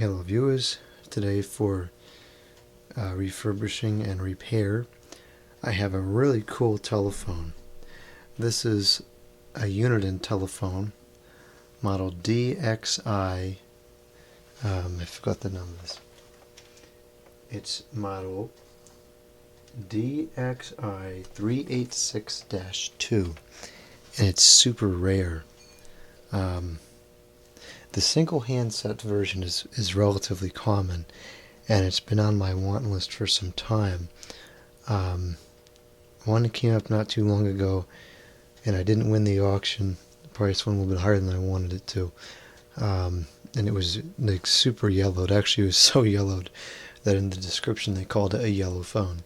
Hello viewers, today for refurbishing and repair I have a really cool telephone. This is a Uniden telephone, model DXI, I forgot the numbers. It's model DXI-386-2 and it's super rare. The single handset version is relatively common, and it's been on my want list for some time. One that came up not too long ago, and I didn't win the auction. The price went a little bit higher than I wanted it to. And it was like super yellowed. Actually, it was so yellowed that in the description they called it a yellow phone.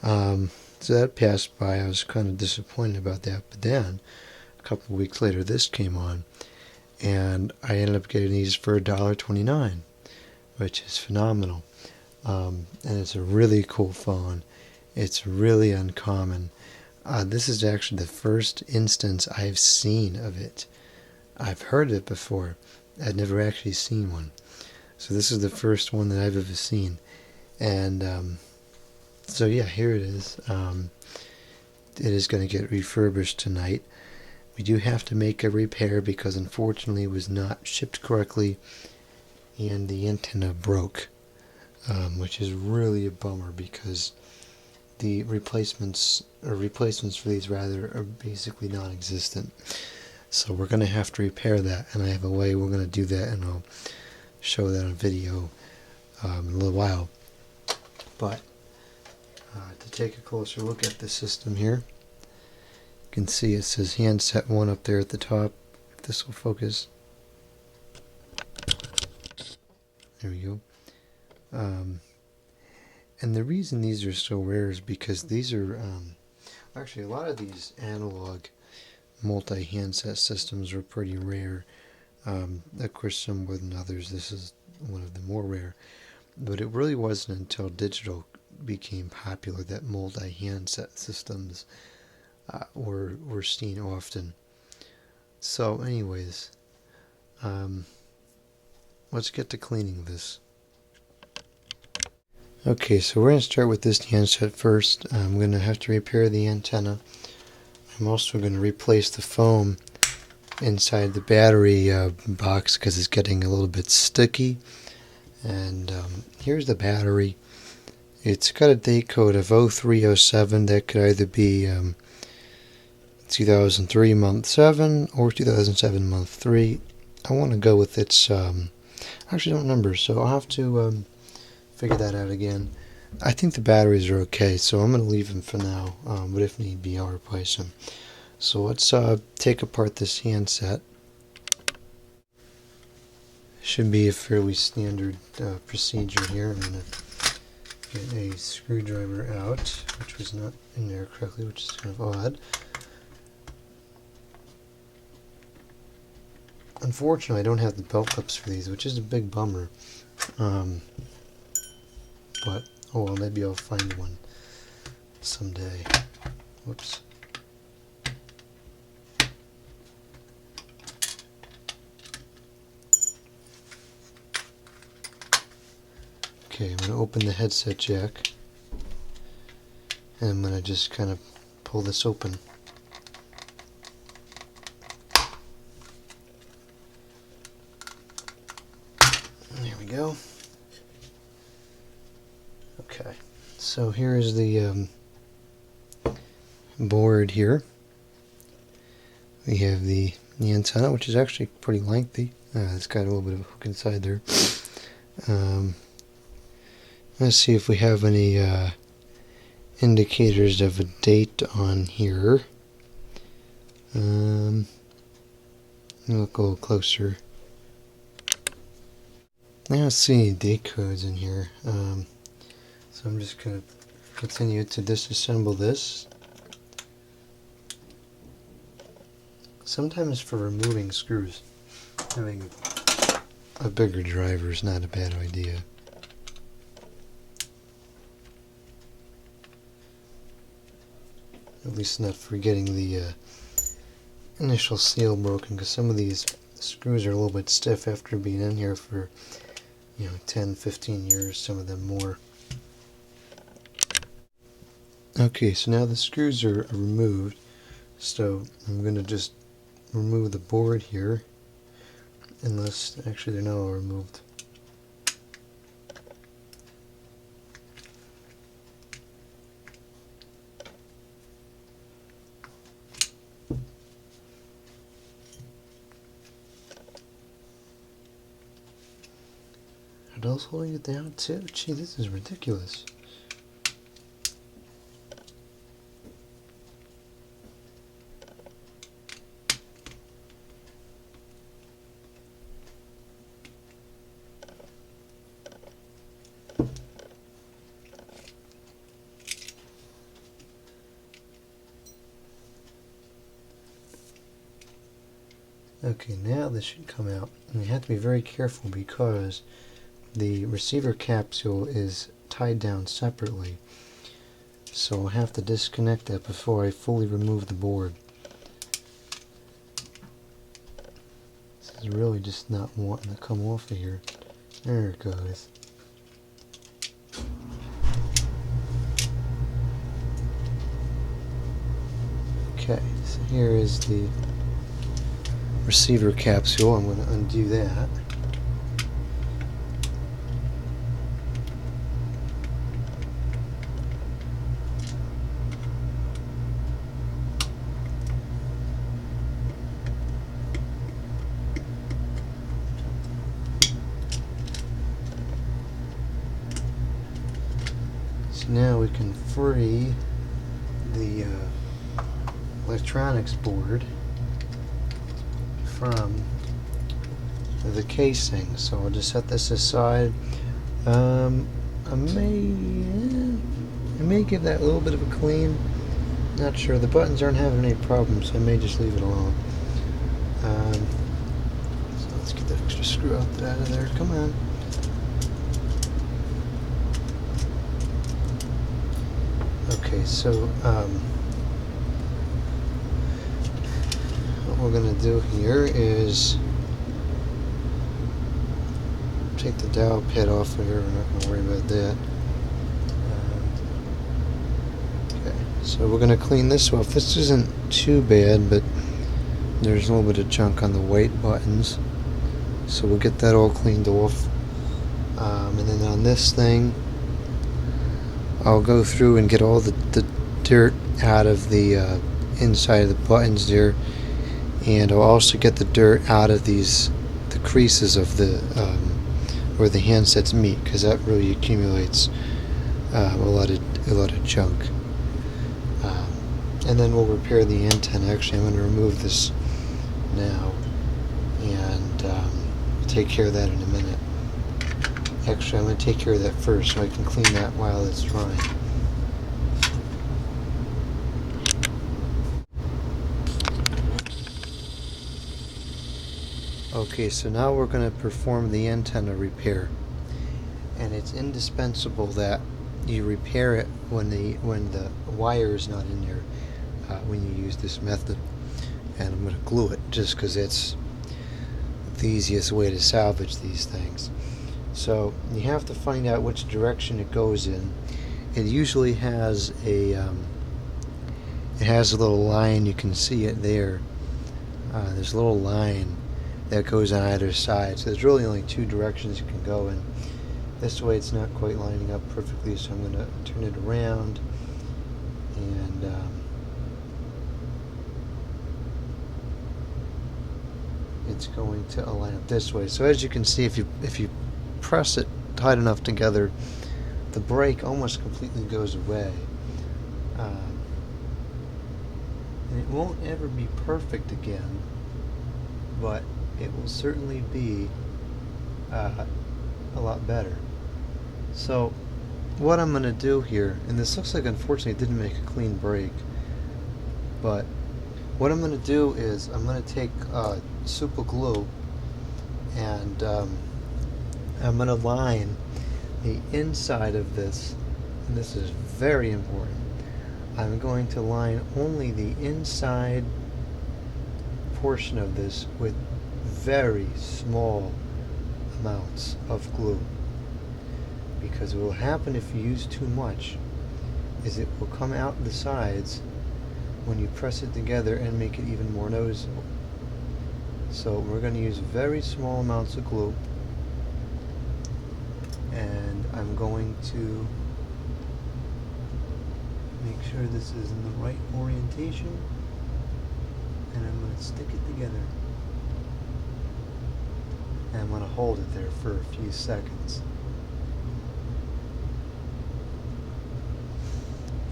So that passed by. I was kind of disappointed about that. But then, a couple of weeks later, this came on. And I ended up getting these for $1.29, which is phenomenal. And it's a really cool phone. It's really uncommon. This is actually the first instance I've seen of it. I've heard it before. I'd never actually seen one. So this is the first one that I've ever seen. And so yeah, here it is. It is going to get refurbished tonight. We do have to make a repair because unfortunately it was not shipped correctly and the antenna broke, which is really a bummer because the replacements for these rather are basically non-existent. So we're going to have to repair that, and I have a way we're going to do that, and I'll show that on video in a little while. But to take a closer look at the system here, you can see it says handset 1 up there at the top. If this will focus. There we go. And the reason these are so rare is because these are actually a lot of these analog multi-handset systems are pretty rare. Of course, some more than others. This is one of the more rare. But it really wasn't until digital became popular that multi-handset systems were seen often. So anyways, let's get to cleaning this. Okay, so we're going to start with this handset first. I'm going to have to repair the antenna. I'm also going to replace the foam inside the battery box because it's getting a little bit sticky. And here's the battery. It's got a date code of 0307. That could either be 2003 month 7 or 2007 month 3. I want to go with its actually don't remember, so I'll have to figure that out again. I think the batteries are okay, so I'm going to leave them for now, but if need be I'll replace them. So let's take apart this handset. Should be a fairly standard procedure here. I'm going to get a screwdriver out, which was not in there correctly, which is kind of odd. Unfortunately, I don't have the belt clips for these, which is a big bummer. But, oh well, maybe I'll find one someday. Whoops. Okay, I'm going to open the headset jack. And I'm going to just kind of pull this open. Go. Okay, so here is the board here. We have the antenna, which is actually pretty lengthy. It's got a little bit of a hook inside there. Let's see if we have any indicators of a date on here. We'll go closer. I don't see any date codes in here, so I'm just going to continue to disassemble this. Sometimes for removing screws, having a bigger driver is not a bad idea. At least not for getting the initial seal broken, because some of these screws are a little bit stiff after being in here for 10, 15 years, some of them more. Okay, so now the screws are removed, so I'm going to just remove the board here, unless, actually they're not all removed. Are those holding it down too? Gee, this is ridiculous. Okay, now this should come out. And you have to be very careful because the receiver capsule is tied down separately. So I'll have to disconnect that before I fully remove the board. This is really just not wanting to come off of here. There it goes. Okay, so here is the receiver capsule. I'm going to undo that. So now we can free the electronics board from the casing. So I'll just set this aside. I may give that a little bit of a clean. Not sure. The buttons aren't having any problems, so I may just leave it alone. So let's get the extra screw out of there. Come on. Okay, so what we're going to do here is take the dowel pit off of here. We're not going to worry about that. Okay, so we're going to clean this off. This isn't too bad, but there's a little bit of junk on the white buttons. So we'll get that all cleaned off. And then on this thing, I'll go through and get all the dirt out of the inside of the buttons there, and I'll also get the dirt out of the creases of the where the handsets meet, because that really accumulates a lot of junk. And then we'll repair the antenna. Actually, I'm going to remove this now and take care of that in a minute. Actually, I'm going to take care of that first so I can clean that while it's drying. Okay, so now we're going to perform the antenna repair. And it's indispensable that you repair it when the wire is not in there when you use this method. And I'm going to glue it just because it's the easiest way to salvage these things. So you have to find out which direction it goes in. It usually has a little line. You can see it there. There's a little line that goes on either side. So there's really only two directions you can go in. This way it's not quite lining up perfectly, so I'm going to turn it around and it's going to line up this way. So as you can see, if you press it tight enough together, the break almost completely goes away. And it won't ever be perfect again, but it will certainly be a lot better. So what I'm going to do here, and this looks like unfortunately it didn't make a clean break, but what I'm going to do is I'm going to take super glue and I'm going to line the inside of this, and this is very important. I'm going to line only the inside portion of this with very small amounts of glue, because what will happen if you use too much is it will come out the sides when you press it together and make it even more noticeable. So we're going to use very small amounts of glue, and I'm going to make sure this is in the right orientation, and I'm going to stick it together, and I'm going to hold it there for a few seconds,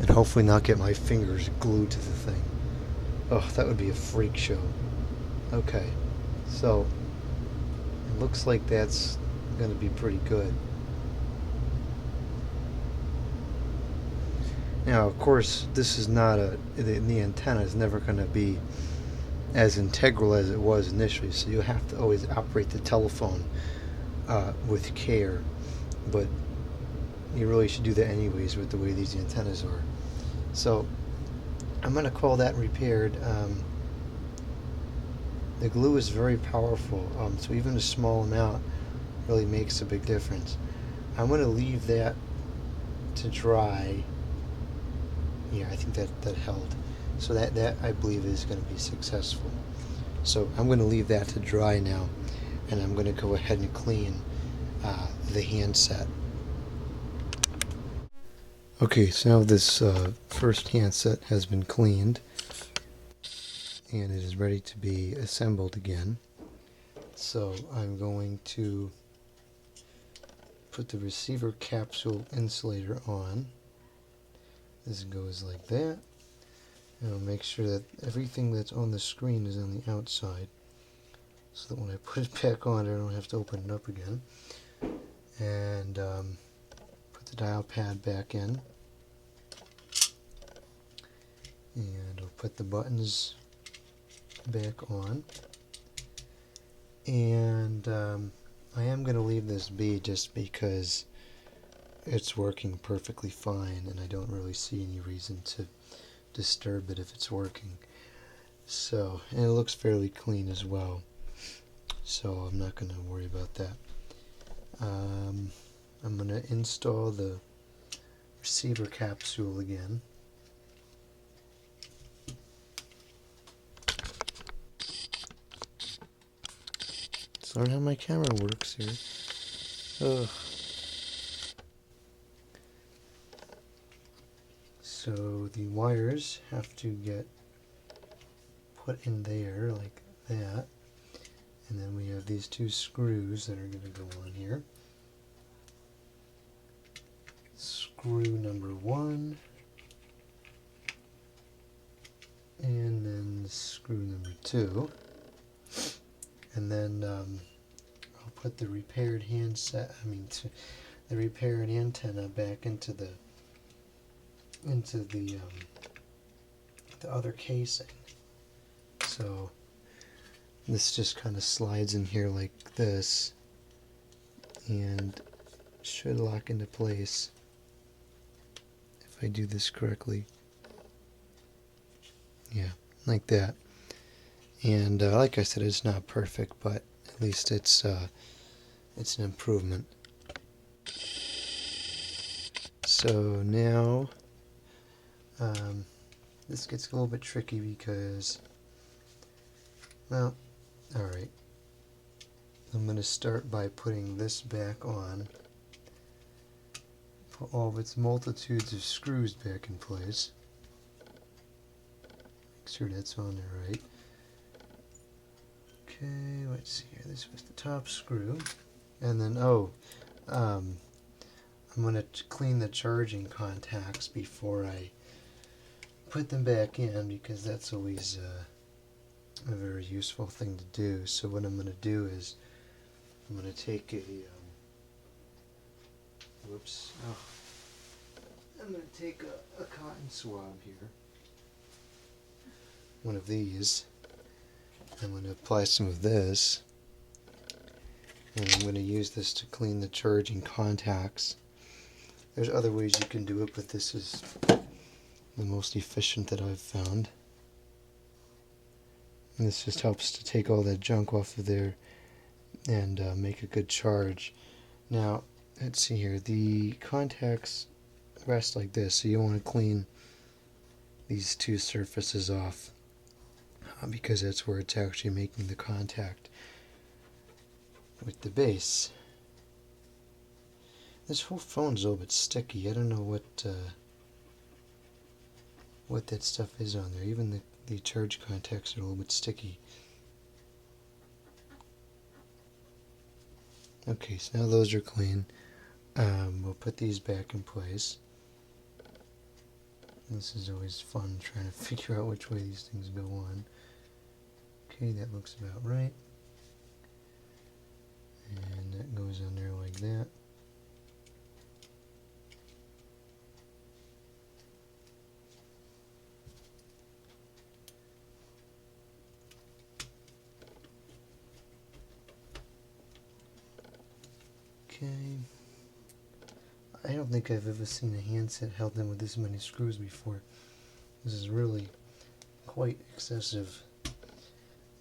and hopefully not get my fingers glued to the thing. Oh, that would be a freak show. Okay, so it looks like that's going to be pretty good. Now, of course, this is not the antenna is never going to be as integral as it was initially, so you have to always operate the telephone with care, but you really should do that anyways with the way these antennas are. So I'm going to call that repaired. The glue is very powerful, so even a small amount really makes a big difference. I'm going to leave that to dry. Yeah, I think that held. So that I believe is going to be successful. So I'm going to leave that to dry now, and I'm going to go ahead and clean the handset. Okay, so now this first handset has been cleaned, and it is ready to be assembled again. So I'm going to put the receiver capsule insulator on. This goes like that, and I'll make sure that everything that's on the screen is on the outside, so that when I put it back on, I don't have to open it up again. And put the dial pad back in, and I'll put the buttons back on, and I am going to leave this be just because it's working perfectly fine, and I don't really see any reason to disturb it if it's working. So, and it looks fairly clean as well, so I'm not going to worry about that. I'm going to install the receiver capsule again. Let's learn how my camera works here. Ugh. So the wires have to get put in there like that, and then we have these two screws that are going to go on here. Screw number 1, and then screw number 2, and then I'll put the repaired the repaired antenna back into the other casing. So this just kind of slides in here like this, and should lock into place if I do this correctly. Yeah, like that. And like I said, it's not perfect, but at least it's an improvement. So now this gets a little bit tricky because, well, alright. I'm going to start by putting this back on. Put all of its multitudes of screws back in place. Make sure that's on there right. Okay, let's see here. This was the top screw. And then, I'm going to clean the charging contacts before I put them back in, because that's always a very useful thing to do. So what I'm going to do is I'm going to take I'm going to take a cotton swab here, one of these. I'm going to apply some of this, and I'm going to use this to clean the charging contacts. There's other ways you can do it, but this is the most efficient that I've found. And this just helps to take all that junk off of there. and make a good charge. Now, let's see here. The contacts rest like this, so you want to clean these two surfaces off because that's where it's actually making the contact with the base. This whole phone's a little bit sticky. I don't know what that stuff is on there. Even the charge contacts are a little bit sticky. Okay, so now those are clean. We'll put these back in place. This is always fun trying to figure out which way these things go on. Okay, that looks about right. And that goes on there like that. Okay. I don't think I've ever seen a handset held in with this many screws before. This is really quite excessive.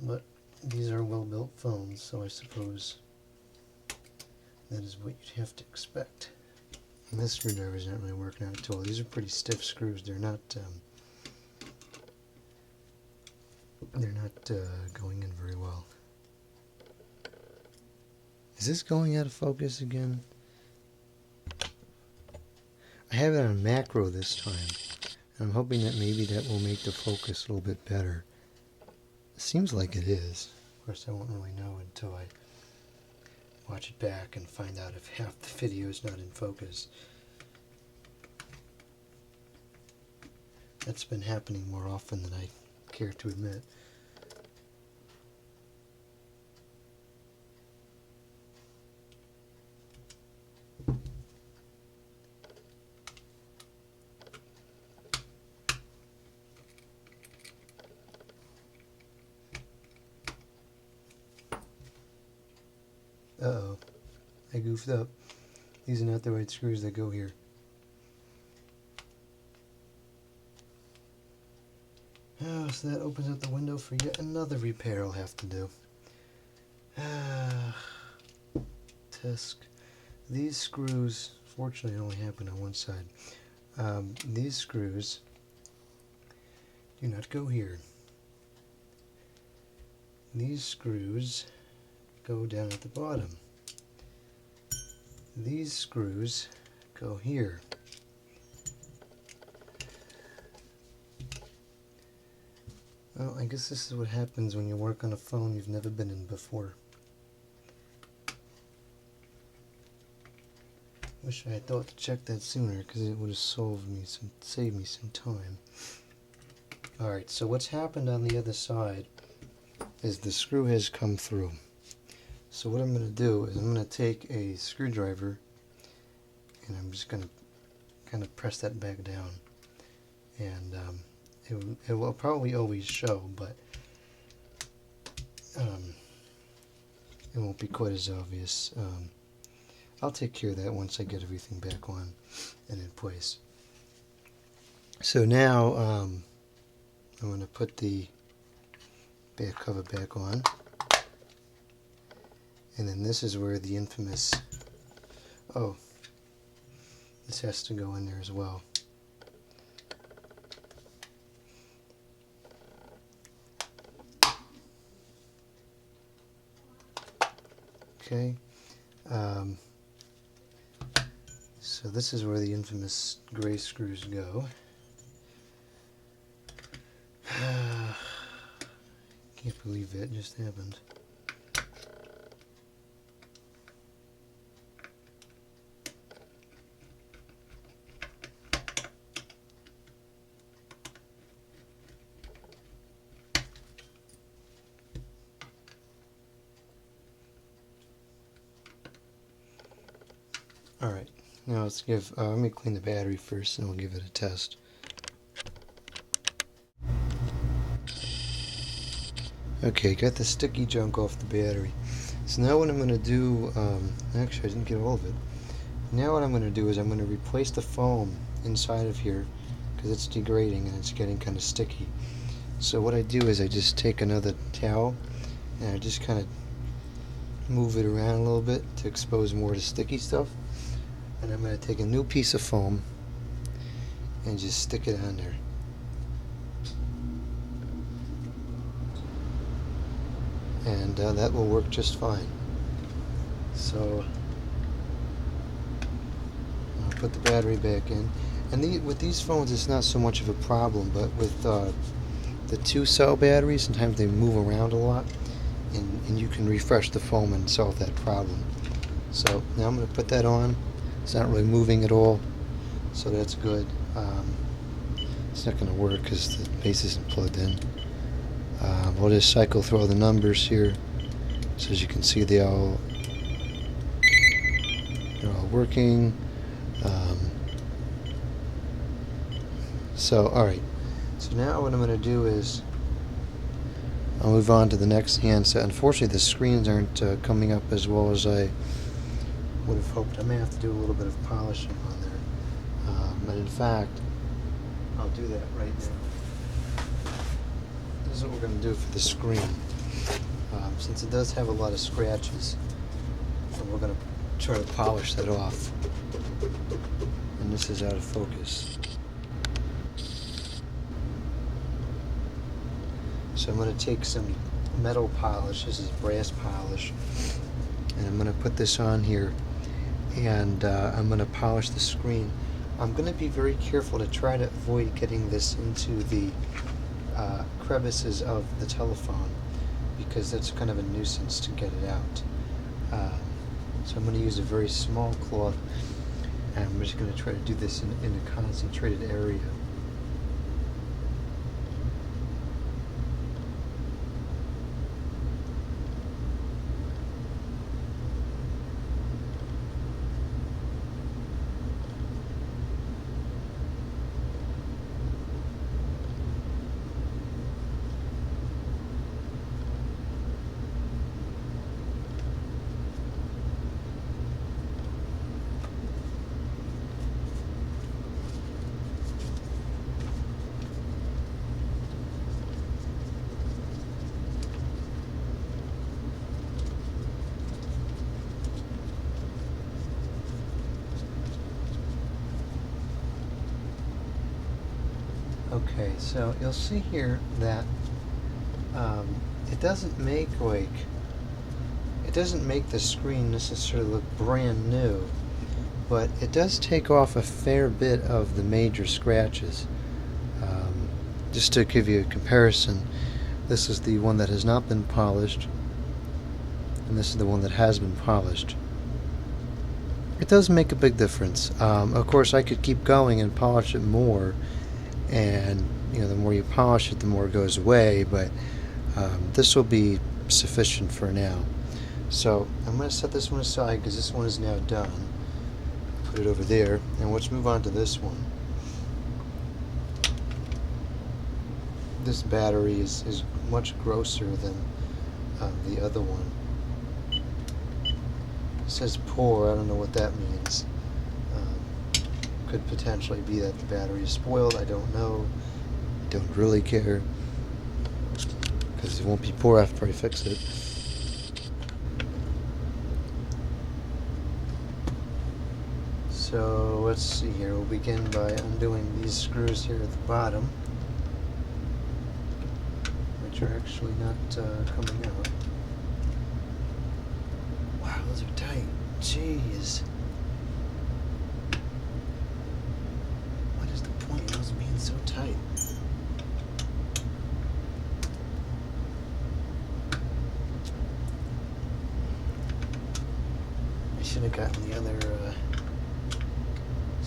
But these are well-built phones, so I suppose that is what you'd have to expect. And this screwdriver is not really working out at all. These are pretty stiff screws. They're not going in very well. Is this going out of focus again? I have it on macro this time. I'm hoping that maybe that will make the focus a little bit better. It seems like it is. Of course, I won't really know until I watch it back and find out if half the video is not in focus. That's been happening more often than I care to admit. Uh-oh, I goofed up. These are not the right screws that go here. Oh, so that opens up the window for yet another repair I'll have to do. Tisk. These screws, fortunately, only happen on one side. These screws do not go here. These screws go down at the bottom. These screws go here. Well, I guess this is what happens when you work on a phone you've never been in before. Wish I had thought to check that sooner, because it would have saved me some time. Alright, so what's happened on the other side is the screw has come through. So what I'm going to do is I'm going to take a screwdriver and I'm just going to kind of press that back down. And it will probably always show, but it won't be quite as obvious. I'll take care of that once I get everything back on and in place. So now I'm going to put the back cover back on. And then this is where the infamous, oh, this has to go in there as well. Okay, so this is where the infamous gray screws go. Can't believe that just happened. Alright, now let's give, let me clean the battery first and we'll give it a test. Okay, got the sticky junk off the battery. So now what I'm going to do, actually I didn't get all of it. Now what I'm going to do is I'm going to replace the foam inside of here because it's degrading and it's getting kind of sticky. So what I do is I just take another towel and I just kind of move it around a little bit to expose more of the sticky stuff. And I'm going to take a new piece of foam and just stick it on there. And that will work just fine. So I'll put the battery back in. And with these phones, it's not so much of a problem, but with the 2-cell batteries, sometimes they move around a lot, and you can refresh the foam and solve that problem. So now I'm going to put that on. It's not really moving at all, so that's good. It's not going to work because the base isn't plugged in. We'll just cycle through all the numbers here, so as you can see they're all working. So alright, so now what I'm going to do is I'll move on to the next handset. Unfortunately the screens aren't coming up as well as I would have hoped. I may have to do a little bit of polishing on there, but in fact I'll do that right now. This is what we're going to do for the screen, since it does have a lot of scratches, and we're going to try to polish that off. And this is out of focus. So I'm going to take some metal polish, this is brass polish, and I'm going to put this on here, and I'm going to polish the screen. I'm going to be very careful to try to avoid getting this into the crevices of the telephone, because that's kind of a nuisance to get it out. So I'm going to use a very small cloth, and I'm just going to try to do this in a concentrated area. Okay, so you'll see here that it doesn't make the screen necessarily look brand new, but it does take off a fair bit of the major scratches. Just to give you a comparison, this is the one that has not been polished, and this is the one that has been polished. It does make a big difference. Of course, I could keep going and polish it more, and the more you polish it, the more it goes away, but this will be sufficient for now. So I'm going to set this one aside because this one is now done. Put it over there, and let's move on to this one. This battery is much grosser than the other one. It says poor, I don't know what that means. Could potentially be that the battery is spoiled, I don't know. Don't really care, because it won't be poor after I fix it. So let's see here, we'll begin by undoing these screws here at the bottom, which are actually not coming out. Wow, those are tight. Jeez. What is the point of those being so tight? I should have gotten the other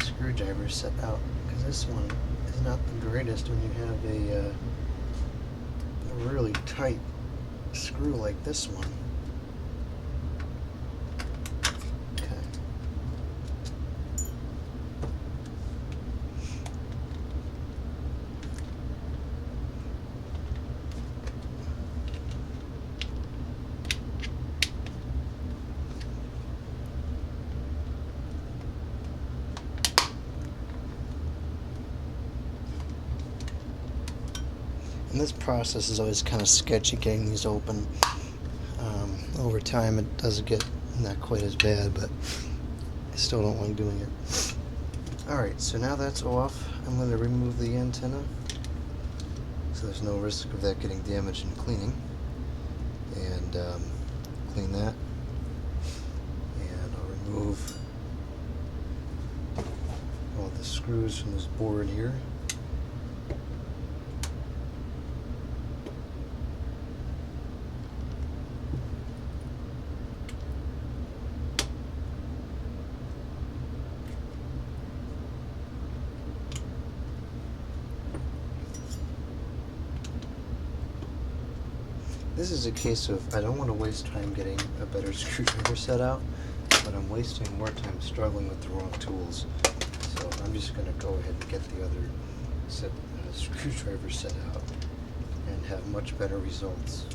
screwdriver set out, because this one is not the greatest when you have a really tight screw like this one. And this process is always kind of sketchy, getting these open over time it does get not quite as bad, but I still don't like doing it. Alright, so now that's off, I'm going to remove the antenna so there's no risk of that getting damaged in cleaning, and clean that, and I'll remove all the screws from this board here. This is a case of I don't want to waste time getting a better screwdriver set out, but I'm wasting more time struggling with the wrong tools. So I'm just going to go ahead and get the other screwdriver set out and have much better results.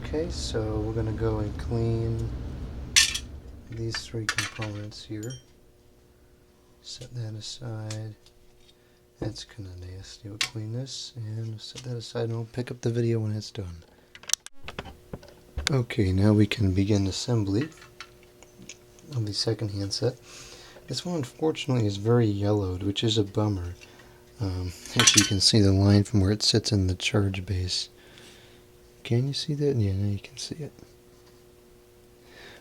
Okay, so we're going to go and clean these three components here. Set that aside. That's kind of nasty. We'll clean this and set that aside, and we'll pick up the video when it's done. Okay, now we can begin assembly of the second handset. This one unfortunately is very yellowed, which is a bummer. As you can see the line from where it sits in the charge base. Can you see that? Yeah, now you can see it.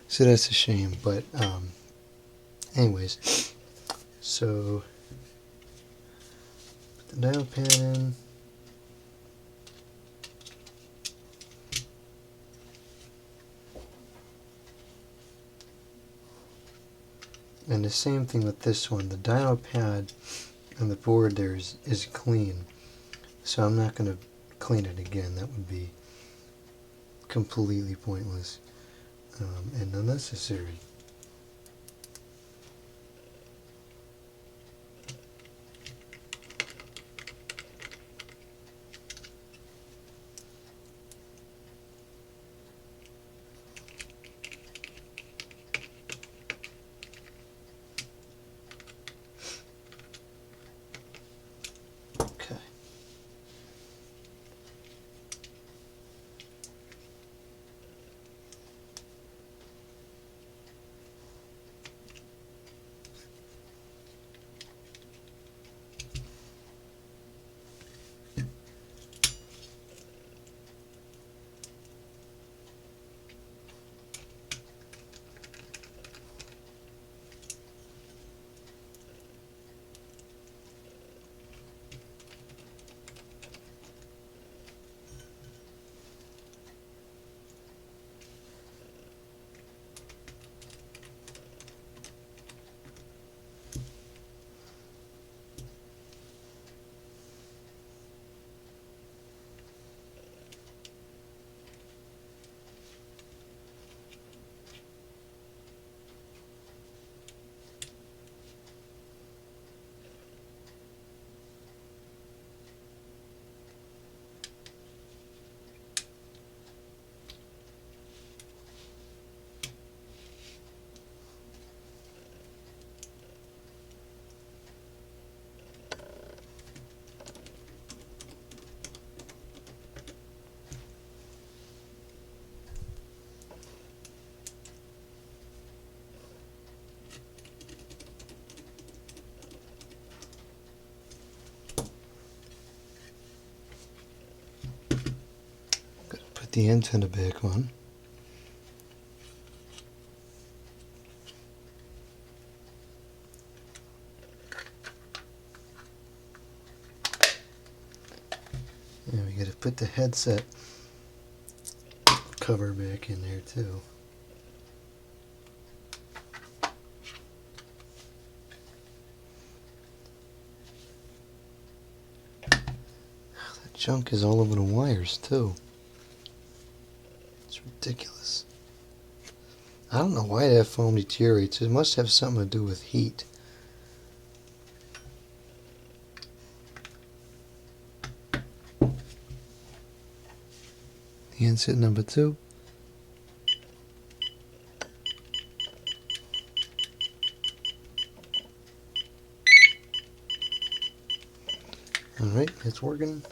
So that's a shame, but anyways, so put the dial pad in. And the same thing with this one. The dial pad on the board there is clean, so I'm not going to clean it again. That would be completely pointless and unnecessary. the antenna back on. And we got to put the headset cover back in there too. That junk is all over the wires too. It's ridiculous. I don't know why that foam deteriorates. It must have something to do with heat. The handset number 2. Alright, it's working.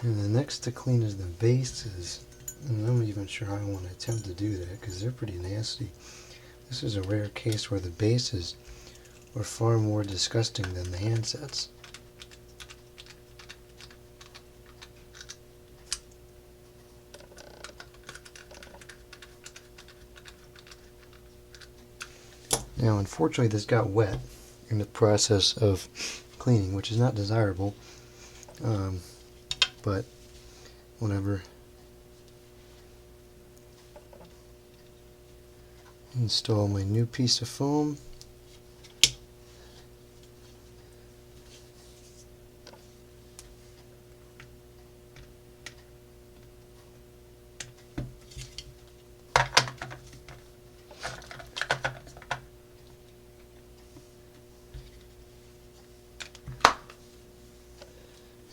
And the next to clean is the bases. And I'm not even sure how I want to attempt to do that because they're pretty nasty. This is a rare case where the bases were far more disgusting than the handsets. Now, unfortunately, this got wet in the process of cleaning, which is not desirable, but whatever. Install my new piece of foam.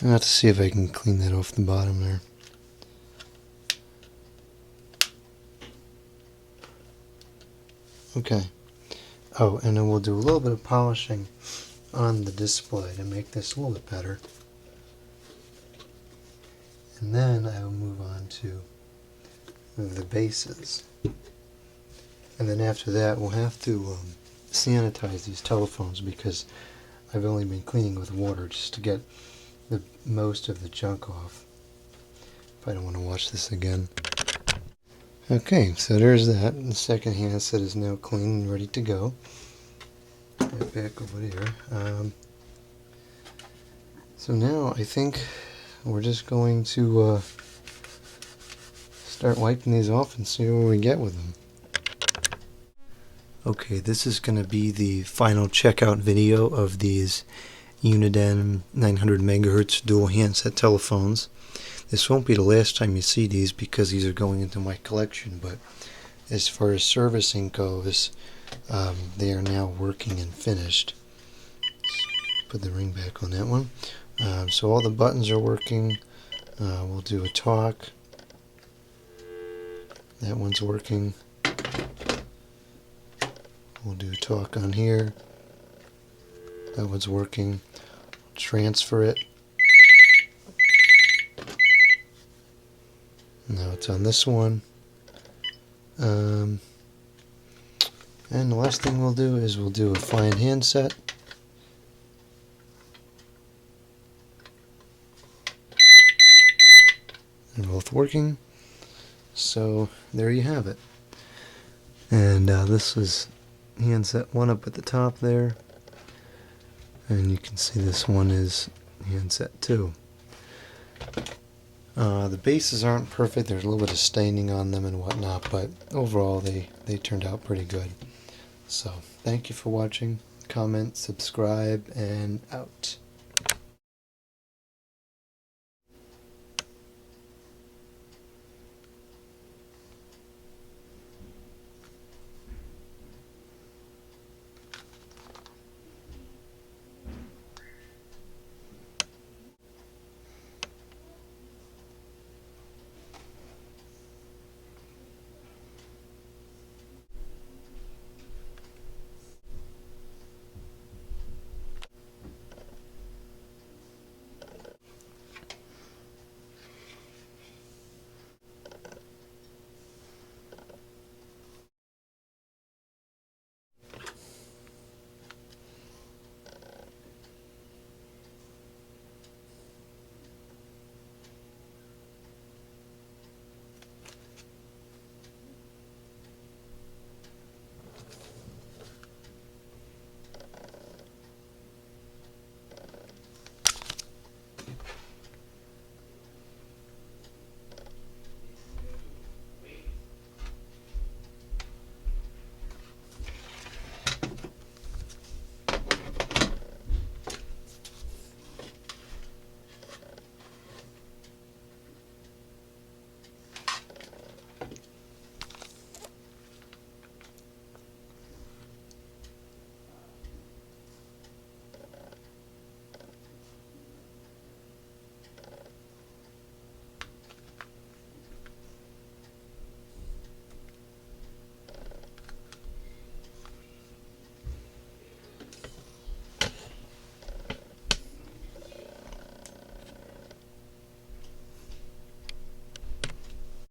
I'll have to see if I can clean that off the bottom there. Okay. Oh, and then we'll do a little bit of polishing on the display to make this a little bit better. And then I will move on to the bases. And then after that we'll have to sanitize these telephones because I've only been cleaning with water just to get the most of the junk off. If I don't want to watch this again. Okay, so there's that. The second handset is now clean and ready to go. Get back over there. So now I think we're just going to start wiping these off and see what we get with them. Okay, this is going to be the final checkout video of these Uniden 900 MHz dual handset telephones. This won't be the last time you see these because these are going into my collection, but as far as servicing goes, they are now working and finished. Let's put the ring back on that one. So all the buttons are working. We'll do a talk. That one's working. We'll do a talk on here. That one's working. Transfer it. Now it's on this one. And the last thing we'll do is we'll do a find handset. They're both working. So there you have it. And this is handset 1 up at the top there. And you can see this one is handset 2. The bases aren't perfect. There's a little bit of staining on them and whatnot, but overall they turned out pretty good. So thank you for watching. Comment, subscribe, and out.